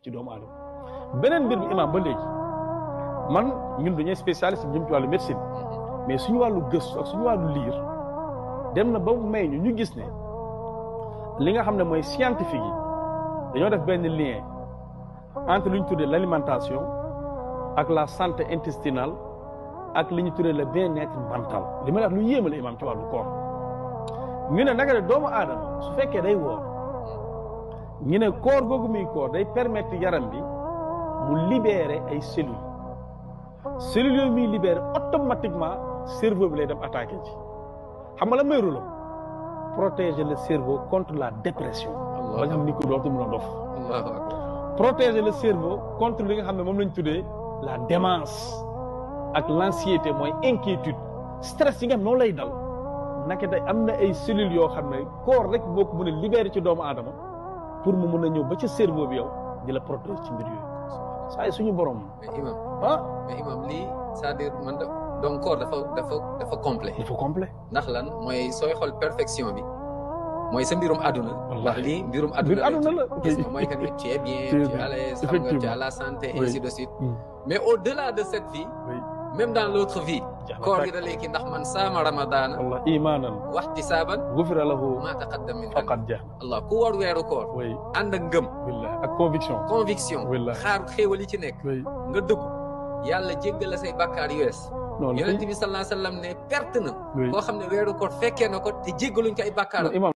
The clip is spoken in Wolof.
ci doomu aadama beneen mbir bi imam ba léegi man ñun dañuy spécialiste jëm ci wàllu médecine mais suñu wàllu gëstu ak suñu wàllu liir dem na ba may ñu gis ne li nga xam ne mooy scientifique yi dañoo def benn lien entre li ñu tuddee l'alimentation ak la santé intestinale ak li ñu tuddee le bien-être mental li ma wax lu yéeme la imam ci wàllu koor ñu ne naka de doomu aadama su fekkee day woor ñu ne koor googu muy koor day permettre yaram bi mu libérer ay cellules yooyu muy libérer automatiquement cerveau bi lay dem attaqué ci xam nga la may rôle protéger le cerveau contre la dépression ba nga xam ni ko dootu mën a dof protéger le cerveau contre li nga xam ne moom lañ tuddee la démence ak l'anxiété mooy inquiétude stress yi nga xam noonu lay dal naka day am na ay cellules yoo xam ne koor rek boo ko mën a libérer ci doomu aadama pour mu mën a ñëw ba ci cerveau bi yow di la protéger ci mbir yooyu saa yi suñu borom. mais imam lii c'est-à-dire man donc koor dafa complet. dafa complet ndax lan mooy sooy xool perfection bi mooy sa mbirum àdduna. ndax lii mbirum àdduna la gis nga mooy que ni tu es bien tu es à l'aise xam nga tu as la santé ainsi de suite. mais au-delà de cette vie. même dans l'autre vie. koor gi da léegi ndax man saama ramadana. Allah imaanan. wahtisaaban. gufira lahu maa taqaddama min faqad jah. Allah ku war weeru koor. ànd ak ngëm. ak conviction. xaar xéewal yi ci nekk. nga dëggu yàlla jéggal la say bàkkaar yu wees. yonent bi sallallahu alayhi wa sallam ne perte na. koo xam ne weeru koor fekkee na ko te jéggaluñ ko ay bàkkaaram.